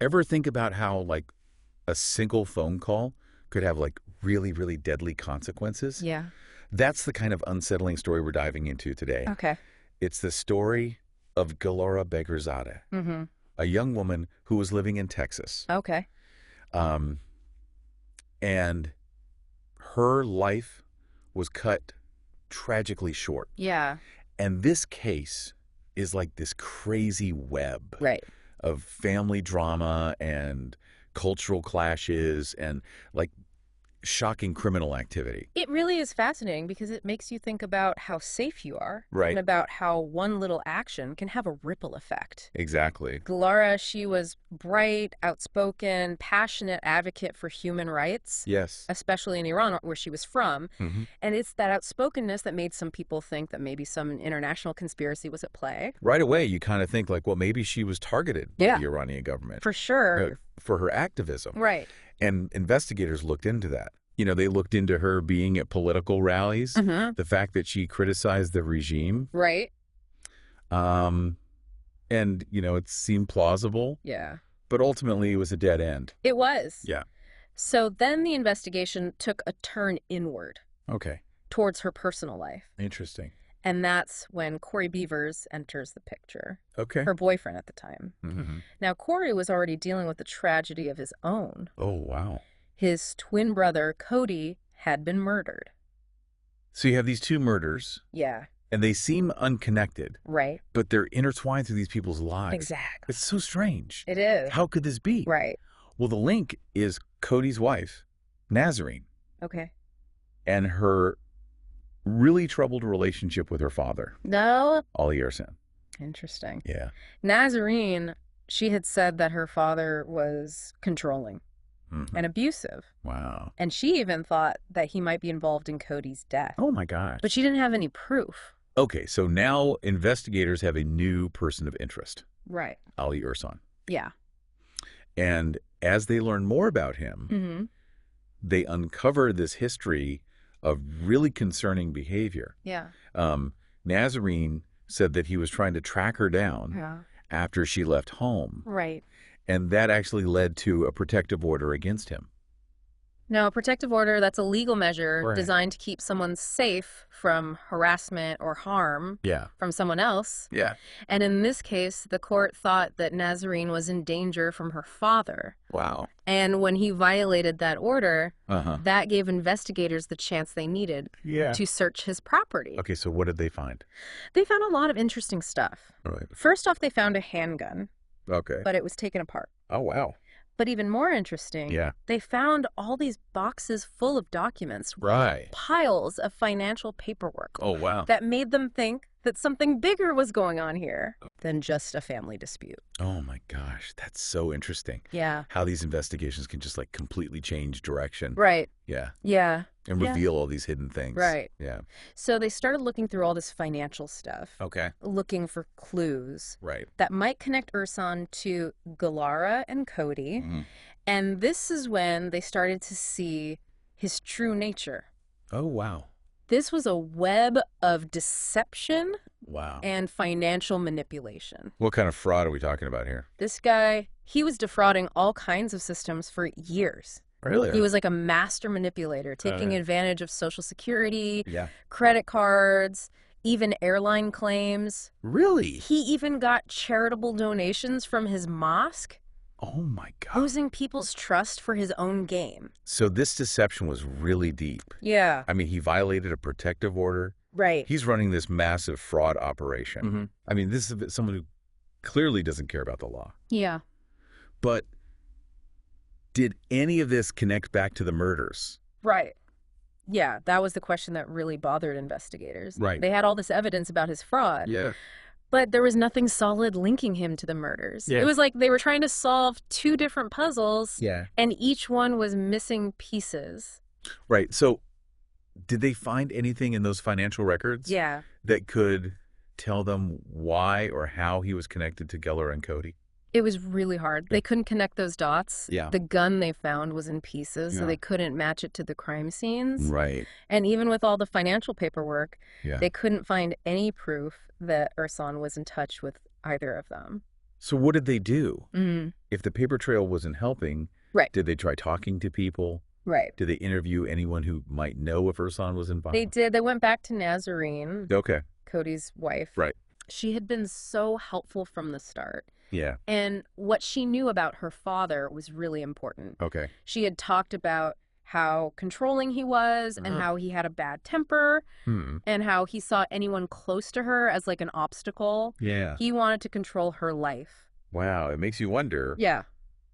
Ever think about how, like, a single phone call could have, like, really, really deadly consequences? Yeah. That's the kind of unsettling story we're diving into today. Okay. It's the story of Galora Begurzadeh, Mm-hmm. a young woman who was living in Texas. Okay. Um, and her life was cut tragically short. Yeah. And this case is like this crazy web Right. of family drama and cultural clashes and like shocking criminal activity. It really is fascinating because it makes you think about how safe you are Right. and about how one little action can have a ripple effect. Exactly. Glara, she was bright, outspoken, passionate advocate for human rights, Yes. especially in Iran, where she was from. Mm-hmm. And it's that outspokenness that made some people think that maybe some international conspiracy was at play. Right away, you kind of think like, well, maybe she was targeted by Yeah. the Iranian government For sure. for her activism. Right. And investigators looked into that. You know, they looked into her being at political rallies, Mm-hmm. the fact that she criticized the regime. Right. And, you know, it seemed plausible, Yeah. but ultimately it was a dead end. It was. Yeah. So then the investigation took a turn inward Okay. towards her personal life. Interesting. And that's when Corey Beavers enters the picture, Okay. her boyfriend at the time. Mm-hmm. Now, Corey was already dealing with a tragedy of his own. Oh, wow. His twin brother, Cody, had been murdered. So you have these two murders, Yeah, and they seem unconnected, right. but they're intertwined through these people's lives. Exactly. It's so strange. It is. How could this be? Right. Well, the link is Cody's wife, Nazarene, Okay. and her really troubled relationship with her father, No. Ali Ersan. Interesting. Yeah. Nazarene, she had said that her father was controlling Mm-hmm. and abusive. Wow. And she even thought that he might be involved in Cody's death. Oh, my gosh. But she didn't have any proof. Okay, so now investigators have a new person of interest, Right. Ali Ersan. Yeah. And as they learn more about him, Mm-hmm. they uncover this history of really concerning behavior. Yeah. Nazarene said that he was trying to track her down Yeah. after she left home, Right. and that actually led to a protective order against him. No, a protective order, that's a legal measure Right. designed to keep someone safe from harassment or harm Yeah. from someone else. Yeah. And in this case, the court thought that Nazarene was in danger from her father. Wow. And when he violated that order, Uh-huh. that gave investigators the chance they needed Yeah. to search his property. Okay, so what did they find? They found a lot of interesting stuff. All right. First off, they found a handgun, Okay. but it was taken apart. Oh, wow. But even more interesting, Yeah. they found all these boxes full of documents, Right. piles of financial paperwork Oh, wow. that made them think that something bigger was going on here than just a family dispute. Oh, my gosh. That's so interesting. Yeah. How these investigations can just like completely change direction. Right. Yeah. Yeah. And Yeah. reveal all these hidden things. Right. Yeah. So they started looking through all this financial stuff, Okay. looking for clues Right. that might connect Ersan to Galara and Cody. Mhm. And this is when they started to see his true nature. Oh, wow. This was a web of deception Wow. and financial manipulation. What kind of fraud are we talking about here? This guy, he was defrauding all kinds of systems for years. Really? He was like a master manipulator, taking yeah. advantage of Social Security, Yeah. credit cards, even airline claims. Really? He even got charitable donations from his mosque, Oh, my God. losing people's trust for his own game. So this deception was really deep. Yeah. I mean, he violated a protective order. Right. He's running this massive fraud operation. Mm-hmm. I mean, this is someone who clearly doesn't care about the law. Yeah. But did any of this connect back to the murders? Right. Yeah, that was the question that really bothered investigators. Right. They had all this evidence about his fraud, Yeah. but there was nothing solid linking him to the murders. Yeah. It was like they were trying to solve two different puzzles, Yeah. and each one was missing pieces. Right. So did they find anything in those financial records Yeah. that could tell them why or how he was connected to Geller and Cody? It was really hard. They couldn't connect those dots. Yeah. The gun they found was in pieces, so Yeah. they couldn't match it to the crime scenes. Right. And even with all the financial paperwork, Yeah. they couldn't find any proof that Ersan was in touch with either of them. So what did they do? Mm. If the paper trail wasn't helping, Right. did they try talking to people? Right. Did they interview anyone who might know if Ersan was involved? They did. They went back to Nazarene, Okay. Cody's wife. Right. She had been so helpful from the start. Yeah. And what she knew about her father was really important. Okay. She had talked about how controlling he was and how he had a bad temper and how he saw anyone close to her as like an obstacle. Yeah. He wanted to control her life. Wow. It makes you wonder Yeah.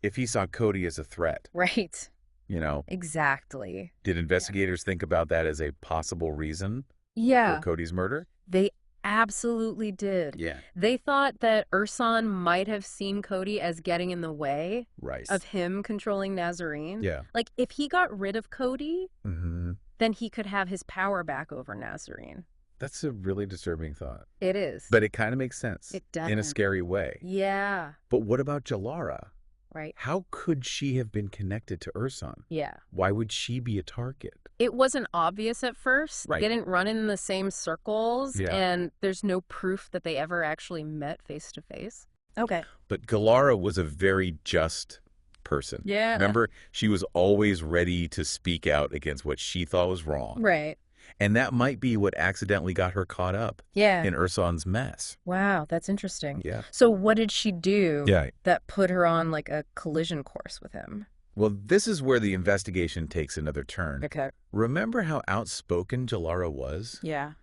if he saw Cody as a threat. Right. You know, Exactly. did investigators think about that as a possible reason Yeah. for Cody's murder? They absolutely did. Yeah. They thought that Ersan might have seen Cody as getting in the way Right. of him controlling Nazarene. Yeah. Like, if he got rid of Cody, Mm-hmm. then he could have his power back over Nazarene. That's a really disturbing thought. It is. But it kind of makes sense. It in a doesn't. scary way. Yeah. But what about Jalara? Right. How could she have been connected to Ersan? Yeah. Why would she be a target? It wasn't obvious at first. Right. They didn't run in the same circles, Yeah. and there's no proof that they ever actually met face to face. Okay. But Galara was a very just person. Yeah. Remember, she was always ready to speak out against what she thought was wrong. Right. And that might be what accidentally got her caught up Yeah. in Ersan's mess. Wow, that's interesting. Yeah. So what did she do Yeah. that put her on like a collision course with him? Well, this is where the investigation takes another turn. Okay. Remember how outspoken Jalara was? Yeah.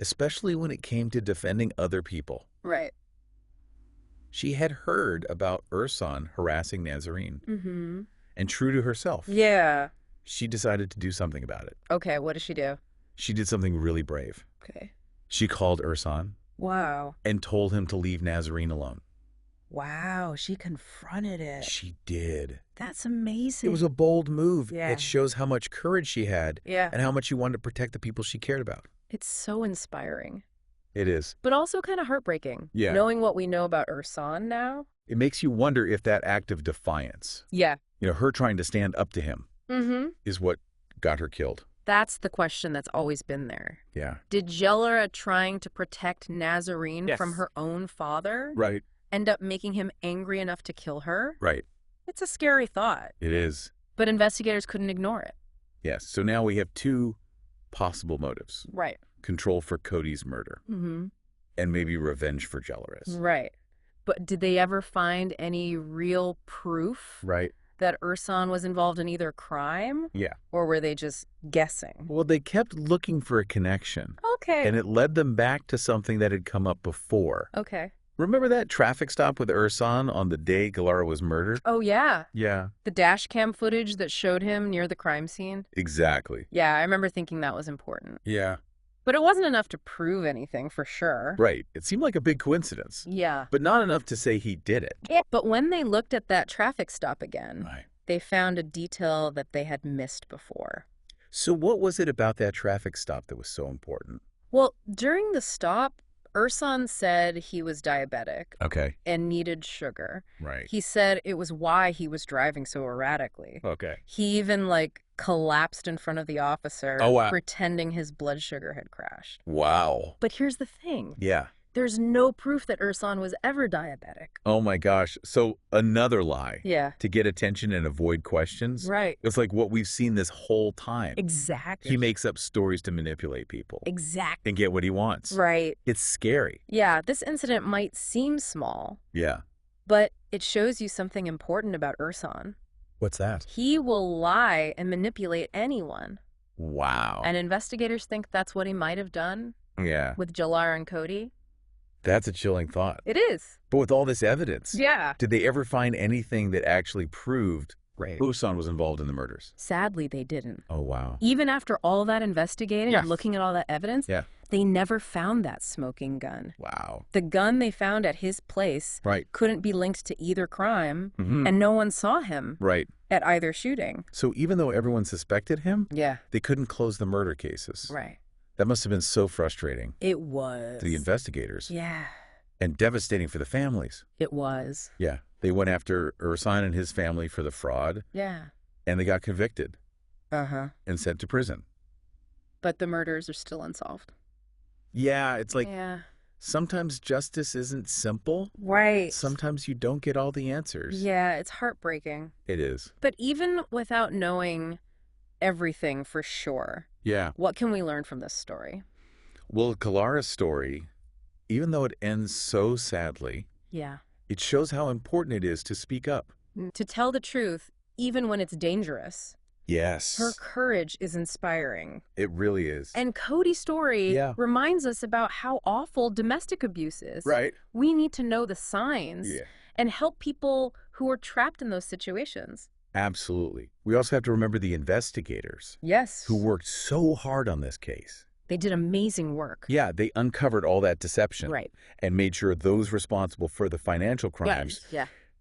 Especially when it came to defending other people. Right. She had heard about Ersan harassing Nazarene. Mm-hmm. And true to herself, Yeah. she decided to do something about it. Okay, what did she do? She did something really brave. Okay. She called Ersan Wow. and told him to leave Nazarene alone. Wow, she confronted it. She did. That's amazing. It was a bold move. Yeah. It shows how much courage she had Yeah. and how much she wanted to protect the people she cared about. It's so inspiring. It is. But also kind of heartbreaking. Yeah. Knowing what we know about Ersan now. It makes you wonder if that act of defiance, Yeah. her trying to stand up to him, Mm-hmm. is what got her killed. That's the question that's always been there. Yeah. Did Jellara trying to protect Nazarene Yes. from her own father Right. end up making him angry enough to kill her? Right. It's a scary thought, It is. but investigators couldn't ignore it. Yes. So now we have two possible motives. Right. Control for Cody's murder Mm-hmm. and maybe revenge for Jellara's. Right. But did they ever find any real proof Right. that Ersan was involved in either crime? Yeah. Or were they just guessing? Well, they kept looking for a connection, Okay. and it led them back to something that had come up before. Okay. Remember that traffic stop with Ersan on the day Galara was murdered? Oh, yeah. Yeah. The dash cam footage that showed him near the crime scene? Exactly. Yeah, I remember thinking that was important. Yeah. But it wasn't enough to prove anything for sure. Right. It seemed like a big coincidence, Yeah. but not enough to say he did it. But when they looked at that traffic stop again, Right. they found a detail that they had missed before. So what was it about that traffic stop that was so important? Well, during the stop, Ersan said he was diabetic Okay. and needed sugar. Right. He said it was why he was driving so erratically. Okay. He even, collapsed in front of the officer, Oh, wow. pretending his blood sugar had crashed. Wow. But here's the thing. Yeah. There's no proof that Ersan was ever diabetic. Oh my gosh. So another lie. Yeah. To get attention and avoid questions. Right. It's like what we've seen this whole time. Exactly. He makes up stories to manipulate people Exactly. and get what he wants. Right. It's scary. Yeah, this incident might seem small, Yeah. but it shows you something important about Ersan. What's that? He will lie and manipulate anyone. Wow. And investigators think that's what he might have done Yeah. with Jalar and Cody. That's a chilling thought. It is. But with all this evidence, Yeah. did they ever find anything that actually proved Ersan was involved in the murders? Sadly, they didn't. Oh, wow. Even after all that investigating Yeah. and looking at all that evidence, Yeah. they never found that smoking gun. Wow. The gun they found at his place Right. couldn't be linked to either crime, Mhm. and no one saw him Right. at either shooting. So even though everyone suspected him, Yeah. they couldn't close the murder cases. Right. That must have been so frustrating It was. to the investigators Yeah. and devastating for the families. It was. Yeah. They went after Ersan and his family for the fraud, Yeah. and they got convicted Uh-huh. and sent to prison. But the murders are still unsolved. Yeah, it's like Yeah. Sometimes justice isn't simple. Right. Sometimes you don't get all the answers. Yeah, it's heartbreaking. It is. But even without knowing everything for sure, Yeah. what can we learn from this story? Well, Kalara's story, even though it ends so sadly, Yeah. it shows how important it is to speak up. To tell the truth, even when it's dangerous. Yes. Her courage is inspiring. It really is. And Cody's story Yeah. reminds us about how awful domestic abuse is. Right. We need to know the signs and help people who are trapped in those situations. Absolutely. We also have to remember the investigators. Yes. Who worked so hard on this case. They did amazing work. Yeah, they uncovered all that deception. Right. And made sure those responsible for the financial crimes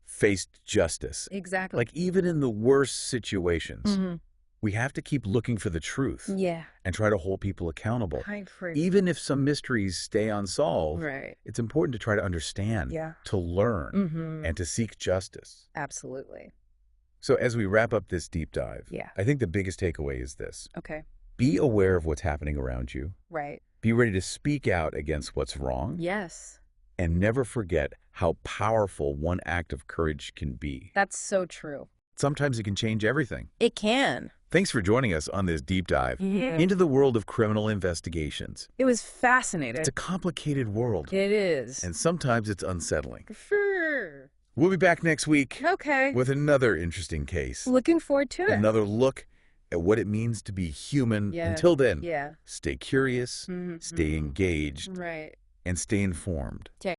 faced justice. Exactly. Like, even in the worst situations, we have to keep looking for the truth. Yeah. And try to hold people accountable. I agree. Even if some mysteries stay unsolved, Right. it's important to try to understand, to learn, and to seek justice. Absolutely. So as we wrap up this deep dive, I think the biggest takeaway is this. Okay. Be aware of what's happening around you. Right. Be ready to speak out against what's wrong. Yes. And never forget how powerful one act of courage can be. That's so true. Sometimes it can change everything. It can. Thanks for joining us on this deep dive into the world of criminal investigations. It was fascinating. It's a complicated world. It is. And sometimes it's unsettling. Sure. We'll be back next week. Okay. With another interesting case. Looking forward to it. Another look at what it means to be human. Until then, stay curious, stay engaged, Right. and stay informed.